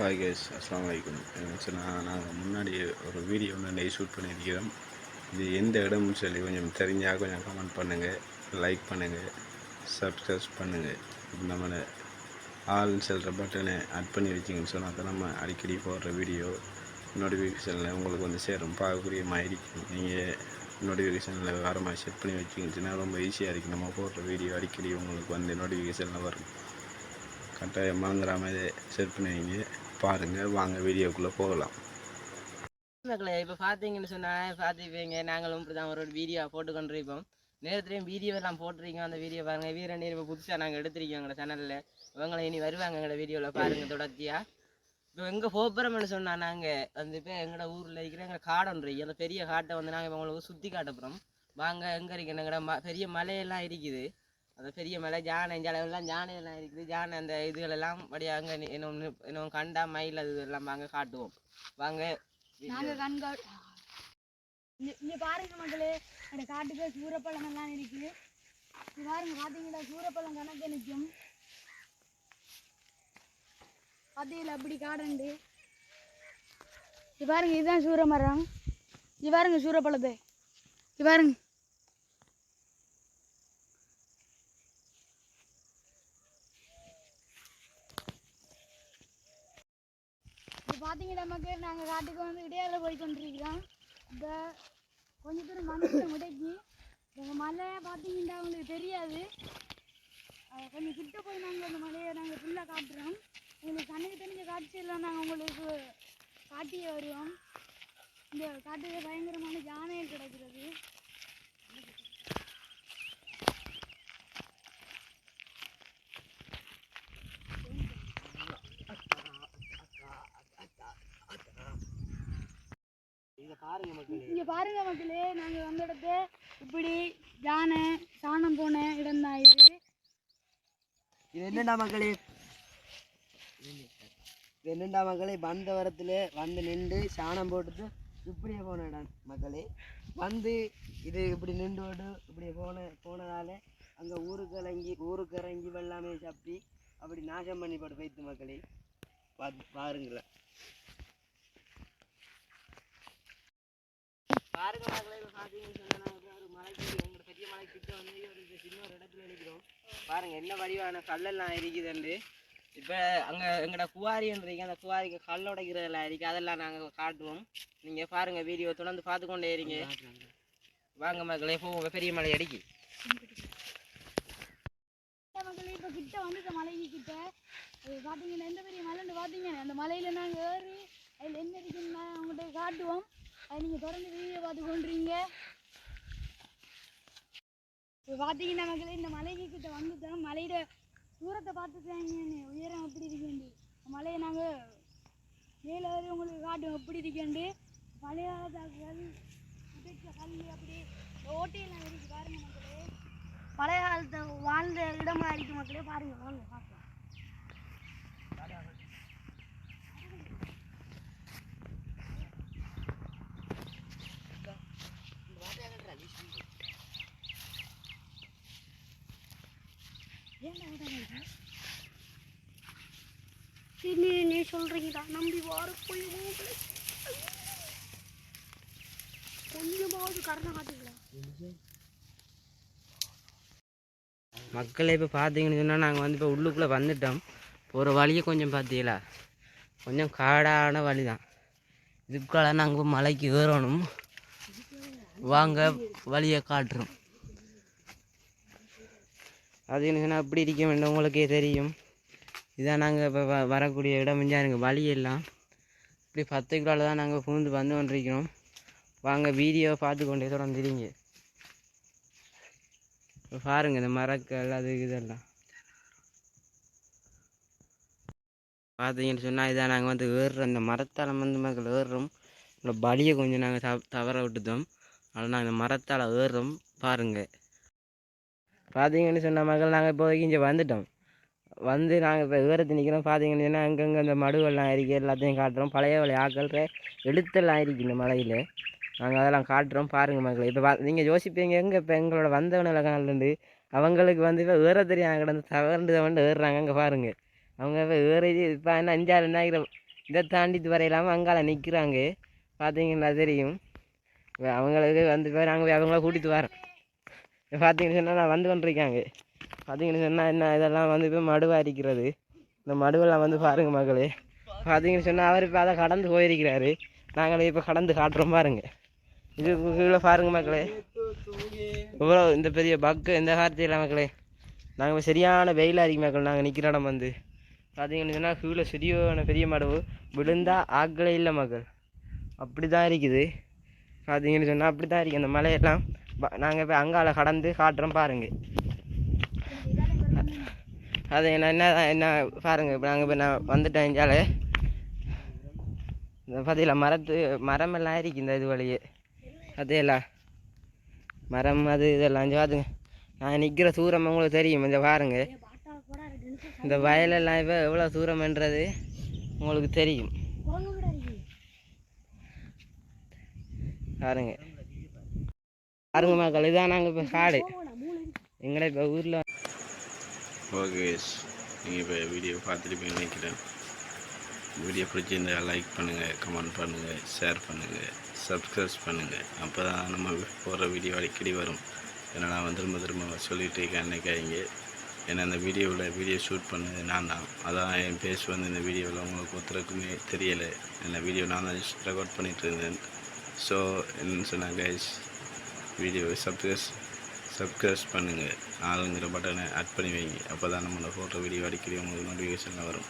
Hi guys, அஸ்ஸலாமு அலைக்கும். நாங்கள் முன்னாடி ஒரு வீடியோ ஒன்று ஷூட் பண்ணியிருக்கிறோம். இது எந்த இடம்னு சொல்லி கொஞ்சம் தெரிஞ்சால் கொஞ்சம் கமெண்ட் பண்ணுங்கள், லைக் பண்ணுங்கள், சப்ஸ்கிரைப் பண்ணுங்கள். நம்ம ஆள்னு சொல்கிற பட்டனை ஆட் பண்ணி வச்சிங்கன்னு சொன்னால் தான் நம்ம அடிக்கடி போடுற வீடியோ நோட்டிஃபிகேஷனில் உங்களுக்கு வந்து சேரும், பார்க்கக்கூடிய மாதிரி இருக்கும். நீங்கள் நோட்டிஃபிகேஷனில் வேறு மாதிரி செட் பண்ணி வச்சிங்கன்னா ரொம்ப ஈஸியாக இருக்குது. நம்ம போடுற வீடியோ அடிக்கடி உங்களுக்கு வந்து நோட்டிஃபிகேஷனில் வரும். கட்டாயம் மறந்துடாமல் இதை செட் பண்ணுவீங்க. பாருங்கள், வாங்க வீடியோக்குள்ளே போகலாம். மக்களே, இப்போ பார்த்தீங்கன்னு சொன்னால் பார்த்துப்பீங்க, நாங்களும் இப்படி தான் ஒரு வீடியோ போட்டு கொண்டிருப்போம். நேரத்துலையும் வீடியோ எல்லாம் போட்டிருக்கோம். அந்த வீடியோ பாருங்கள். வீரன் இப்போ புதுசாக நாங்கள் எடுத்திருக்கோம் எங்களோட சேனலில். இவங்களை இனி வருவாங்க எங்களோட வீடியோவில் பாருங்கள் தொடர்ச்சியாக. இப்போ எங்கே போகிறோம்னு சொன்னால் நாங்கள் வந்து இப்போ எங்களோட ஊரில் இருக்கிற எங்களை காடம் இருக்கு. அந்த பெரிய காட்டை வந்து நாங்கள் இப்போ உங்களுக்கு சுற்றி காட்டப்புறோம். வாங்க, எங்கே இருக்கிற எங்களோட பெரிய மலையெல்லாம் இருக்குது. அந்த பெரிய மலை யானை எல்லாம் யானையெல்லாம் இருக்குது. யானை அந்த இதுகளெல்லாம் அப்படியே அங்கே இன்னும் கண்டா மயில் அது எல்லாம் வாங்க காட்டுவோம். வாங்க இங்க பாருங்க மக்களே, அந்த காட்டுக்கு சூரப்பழம் எல்லாம் இருக்கு. இது பாருங்க, பாத்தீங்கன்னா சூரப்பழம் கணக்கு நிற்கும். பாத்தீங்களா அப்படி காடுண்டு. இது பாருங்க, இதுதான் சூரமரம். இது பாருங்க சூரப்பழத்தை. இது பாருங்க. பார்த்தீங்கன்னா மக்கள், நாங்கள் காட்டுக்கு வந்து இடையால போய் கொண்டிருக்கிறோம். இந்த கொஞ்சம் தூரம் மண்ணில் முடைக்கி இந்த மலையை பார்த்தீங்கன்னா அவங்களுக்கு தெரியாது. கொஞ்சம் கிட்ட போய் நாங்கள் அந்த மலையை நாங்கள் ஃபுல்லாக காட்டுறோம். உங்களுக்கு கண்ணுக்கு தெரிஞ்ச காட்சியெல்லாம் நாங்கள் உங்களுக்கு காட்டியே வருவோம். இந்த காட்டுக்கு பயங்கரமான யானைகள் கிடைக்கிறது. இங்க பாருங்க மக்களே, நாங்க வந்த இடத்து இப்படி யானை சாணம் போன இடம் தான் இது. இது என்னண்டா மக்களே, இது என்னண்டா மக்களே, வந்த வரத்துல வந்து நின்று சாணம் போட்டுட்டு இப்படியே போன இடம் மக்களே. வந்து இது இப்படி நின்று விட்டு இப்படியே போனதால அங்கே ஊருக்கு இறங்கி வெள்ளாமே சாப்பி அப்படி நாசம் பண்ணி போட்டு வைத்து மக்களே. பாருங்களேன், பாருங்க மக்களே. இப்போ பார்த்தீங்கன்னு சொன்னால் நாங்கள் ஒரு மலைக்கு, எங்களோட பெரிய மலைக்கிட்ட வந்து ஒரு சின்ன ஒரு இடத்துல நிற்கிறோம். பாருங்க என்ன வடிவான கல்லெல்லாம் இருக்குதுண்டு. இப்போ அங்கே எங்களோட குவாரின்றீங்க, அந்த குவாரிக்கு கல் உடைக்கிறதெல்லாம் இருக்குது. அதெல்லாம் நாங்கள் காட்டுவோம். நீங்கள் பாருங்கள், வீடியோ தொடர்ந்து பார்த்து கொண்டே இருங்க. வாங்க மக்களே, போவோம் பெரிய மலை அடிக்கி. மக்களே, இப்போ கிட்ட வந்து இந்த மலைக்கு கிட்ட பார்த்தீங்கன்னா எந்த பெரிய மலைன்னு பார்த்தீங்கன்னா அந்த மலையில் நாங்கள் ஏறி அதில் என்ன இருக்குன்னு அவங்கள்ட்ட காட்டுவோம். அது நீங்கள் தொடர்ந்து வீடியோ பார்த்து கொண்டுறீங்க. இப்போ பார்த்தீங்கன்னா மக்களே, இந்த மலைக்கு கிட்ட வந்துட்டோம். மலையில தூரத்தை பார்த்துட்டாங்க, உயரம் எப்படி இருக்கேண்டு. மலையை நாங்கள் மேலே ஏறி உங்களுக்கு காட்டுவோம் எப்படி இருக்கேண்டு. பழைய காலத்தாக்கள் உடைச்ச கல் அப்படி ஓட்டையெல்லாம் இருக்கு பாருங்க மக்களே. பழைய காலத்தை வாழ்ந்த இடமா இருக்கு மக்களே. பாருங்க, வாங்க பார்க்கலாம். நீ சொல்றீங்கடா, நம்பி வார போய் கொஞ்சமாவது கரணம் காட்டுங்களா மக்களை. இப்போ பார்த்தீங்கன்னு சொன்னால் நாங்கள் வந்து இப்போ உள்ளுக்குள்ளே வந்துட்டோம். ஒரு வழியை கொஞ்சம் பார்த்தீங்களா, கொஞ்சம் காடான வழி தான். இதுக்குள்ள நாங்கள் மலைக்கு ஏறணும். வாங்க வழியை காட்டுறோம். அது என்ன சொன்னால் அப்படி இருக்க வேண்டும், உங்களுக்கே தெரியும். இதான் நாங்கள் இப்போ வரக்கூடிய இடம். எனக்கு வழியெல்லாம் இப்படி 10 கிலோவில் தான் நாங்கள் பூந்து வந்து கொண்டிருக்கிறோம். வாங்க வீடியோ பார்த்து கொண்டே தொடர்ந்துடுங்க. இப்போ பாருங்கள், இந்த மரங்கள் அது இதெல்லாம் பார்த்தீங்கன்னு சொன்னால் இதான் நாங்கள் வந்து ஏறுறோம். இந்த மரத்தால் வந்து மக்கள் ஏறுறோம். இந்த வழியை கொஞ்சம் நாங்கள் தவற விட்டுட்டோம். அதனால் நாங்கள் இந்த மரத்தால் ஏறுறோம். பாருங்கள், பார்த்தீங்கன்னு சொன்ன மக்கள், நாங்கள் இப்போதைக்கு இங்கே வந்துட்டோம். வந்து நாங்கள் இப்போ விவரத்தை நிற்கிறோம். பார்த்தீங்கன்னு சொன்னால் அங்கங்கே இந்த மடுவெல்லாம் இருக்குது, எல்லாத்தையும் காட்டுறோம். பழைய ஆக்கள் எழுத்தெல்லாம் இருக்குது இந்த மலையில். நாங்கள் அதெல்லாம் காட்டுறோம். பாருங்கள் மக்கள். இப்போ நீங்கள் யோசிப்பீங்க, எங்கே இப்போ எங்களோட வந்தவன காலிலேருந்து அவங்களுக்கு வந்து இப்போ தெரியாமல் கிடந்து தவண்டு ஏறுறாங்க. அங்கே பாருங்கள், அவங்க இப்போ இப்போ என்ன 5-6 நாயிரம் இதை தாண்டிட்டு வரையிலாமல் அங்கால நிற்கிறாங்க. பார்த்தீங்கன்னா தெரியும். அவங்களுக்கு வந்து நாங்கள் அவங்கள கூட்டிகிட்டு வரோம். பார்த்தீங்கன்னு சொன்னால் நான் வந்து கொண்டிருக்காங்க. பார்த்தீங்கன்னு சொன்னால் என்ன இதெல்லாம் வந்து இப்போ மடுவாக இருக்கிறது. இந்த மடுவெல்லாம் வந்து பாருங்கள் மக்களே. பார்த்தீங்கன்னு சொன்னால் அவர் இப்போ அதை கடந்து போயிருக்கிறாரு. நாங்களே இப்போ கடந்து காட்டுறோம் பாருங்க. இது கீழே பாருங்க மக்களே. இவ்வளோ இந்த பெரிய பக்கு இந்த காலத்தில் மக்களே. நாங்கள் சரியான வெயிலாக இருக்கு மக்கள். நாங்கள் நிற்கிற இடம் வந்து பார்த்தீங்கன்னு சொன்னால் கீழே சரியான பெரிய மடவு விழுந்தா ஆக்களே இல்லை மக்கள். அப்படி தான் இருக்குது. பார்த்தீங்கன்னு சொன்னால் அப்படி தான் இருக்குது அந்த மலையெல்லாம். நாங்கள் இப்போ அங்கால கடந்து காட்டுறோம் பாருங்க. அது என்ன பாருங்கள். இப்போ நாங்கள் இப்போ நான் வந்துட்டேன் இஞ்சாலே. பார்த்தீங்களா மரமெல்லாம் இருக்குது இந்த இது வழியே. அதேலாம் மரம் அது இதெல்லாம் பார்த்துங்க. நான் நிற்கிற தூரம் உங்களுக்கு தெரியும். இந்த பாருங்க இந்த வயலெல்லாம் இப்போ எவ்வளோ தூரம்ன்றது உங்களுக்கு தெரியும். பாருங்க பாருங்க மக்கள். இதுதான் நாங்கள் இப்போ காடு எங்களை இப்போ ஊரில். ஓகே, நீங்கள் இப்போ வீடியோ பார்த்துட்டு நினைக்கிறேன். வீடியோ பிடிச்சிருந்தா லைக் பண்ணுங்கள், கமெண்ட் பண்ணுங்கள், ஷேர் பண்ணுங்கள், சப்ஸ்கிரைப் பண்ணுங்கள். அப்போ தான் நம்ம போகிற வீடியோ அடிக்கடி வரும். ஏன்னா நான் திரும்ப சொல்லிகிட்டு இருக்கேன் நினைக்காதீங்க. ஏன்னா அந்த வீடியோ ஷூட் பண்ணது நான் தான். அதான் என் பேஸ் வந்து இந்த வீடியோவில் உங்களுக்கு ஒருத்தருக்குமே தெரியலை. இந்த வீடியோ நான் தான் ரெக்கார்ட் பண்ணிகிட்டு இருந்தேன். ஸோ என்னென்னு சொன்னால் கைஸ், வீடியோவை சப்ஸ்கிரைப் பண்ணுங்கள். ஆளுங்கிற பட்டனை ஆட் பண்ணி வைங்க. அப்போ தான் நம்மளோட ஃபோட்டோ வீடியோ அடிக்கடி உங்களுக்கு நோட்டிஃபிகேஷனில் வரும்.